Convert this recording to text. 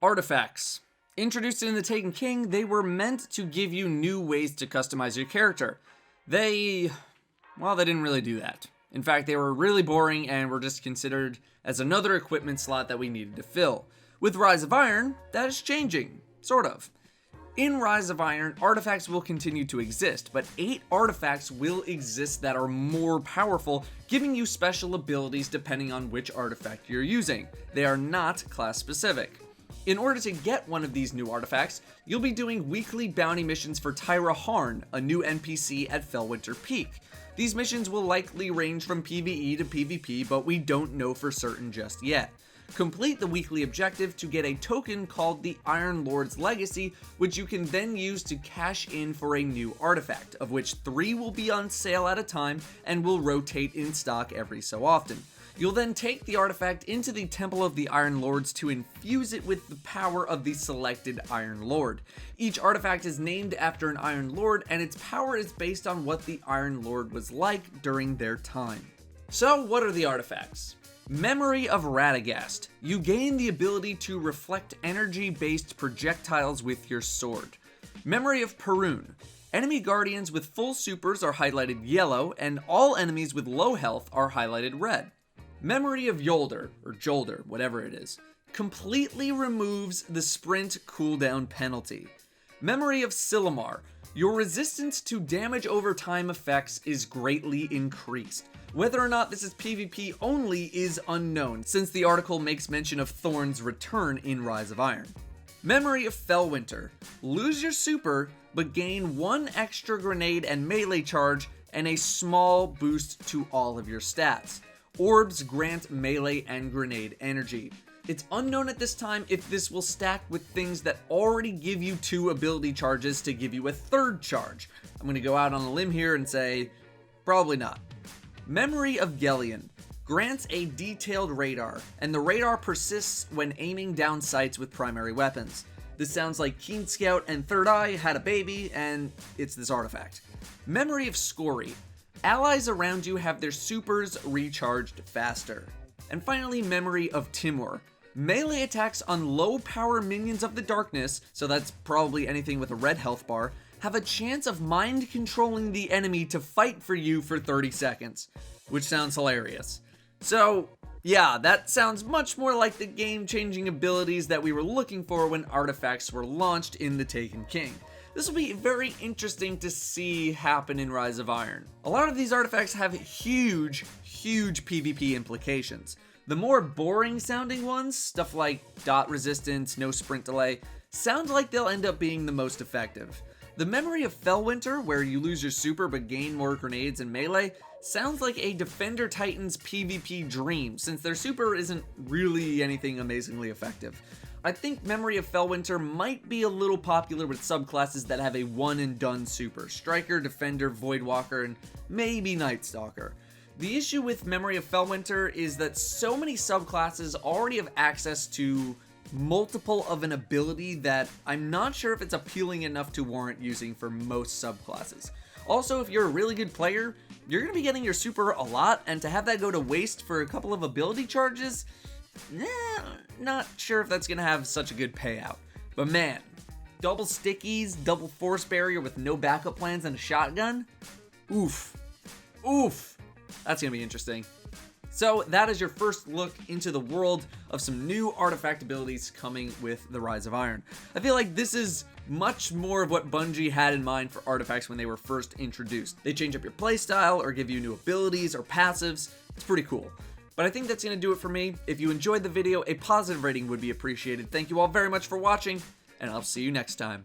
Artifacts. Introduced in The Taken King, they were meant to give you new ways to customize your character. They didn't really do that. In fact, they were really boring and were just considered as another equipment slot that we needed to fill. With Rise of Iron, that is changing, sort of. In Rise of Iron, artifacts will continue to exist, but 8 artifacts will exist that are more powerful, giving you special abilities depending on which artifact you're using. They are not class specific. In order to get one of these new artifacts, you'll be doing weekly bounty missions for Tyra Harn, a new NPC at Fellwinter Peak. These missions will likely range from PvE to PvP, but we don't know for certain just yet. Complete the weekly objective to get a token called the Iron Lord's Legacy, which you can then use to cash in for a new artifact, of which 3 will be on sale at a time and will rotate in stock every so often. You'll then take the artifact into the Temple of the Iron Lords to infuse it with the power of the selected Iron Lord. Each artifact is named after an Iron Lord, and its power is based on what the Iron Lord was like during their time. So, what are the artifacts? Memory of Radagast. You gain the ability to reflect energy-based projectiles with your sword. Memory of Perun. Enemy guardians with full supers are highlighted yellow, and all enemies with low health are highlighted red. Memory of Yolder, or Jolder, whatever it is, completely removes the sprint cooldown penalty. Memory of Silumar. Your resistance to damage over time effects is greatly increased. Whether or not this is PvP only is unknown, since the article makes mention of Thorn's return in Rise of Iron. Memory of Fellwinter. Lose your super, but gain 1 extra grenade and melee charge, and a small boost to all of your stats. Orbs grant melee and grenade energy. It's unknown at this time if this will stack with things that already give you 2 ability charges to give you a 3rd charge. I'm gonna go out on a limb here and say, probably not. Memory of Gellion. Grants a detailed radar, and the radar persists when aiming down sights with primary weapons. This sounds like Keen Scout and Third Eye had a baby, and it's this artifact. Memory of Scory. Allies around you have their supers recharged faster. And finally, Memory of Timur. Melee attacks on low power minions of the darkness, so that's probably anything with a red health bar, have a chance of mind controlling the enemy to fight for you for 30 seconds, which sounds hilarious. So, yeah, that sounds much more like the game-changing abilities that we were looking for when artifacts were launched in The Taken King. This will be very interesting to see happen in Rise of Iron. A lot of these artifacts have huge PvP implications. The more boring sounding ones, stuff like dot resistance, no sprint delay, sound like they'll end up being the most effective. The Memory of Fellwinter, where you lose your super but gain more grenades and melee, sounds like a Defender Titan's PvP dream, since their super isn't really anything amazingly effective. I think Memory of Fellwinter might be a little popular with subclasses that have a one-and-done super. Striker, Defender, Voidwalker, and maybe Night Stalker. The issue with Memory of Fellwinter is that so many subclasses already have access to multiple of an ability that I'm not sure if it's appealing enough to warrant using for most subclasses. Also, if you're a really good player, you're going to be getting your super a lot, and to have that go to waste for a couple of ability charges, not sure if that's going to have such a good payout. But man, double stickies, double force barrier with no backup plans and a shotgun? Oof. That's going to be interesting. So that is your first look into the world of some new artifact abilities coming with the Rise of Iron. I feel like this is much more of what Bungie had in mind for artifacts when they were first introduced. They change up your playstyle or give you new abilities or passives. It's pretty cool. But I think that's going to do it for me. If you enjoyed the video, a positive rating would be appreciated. Thank you all very much for watching, and I'll see you next time.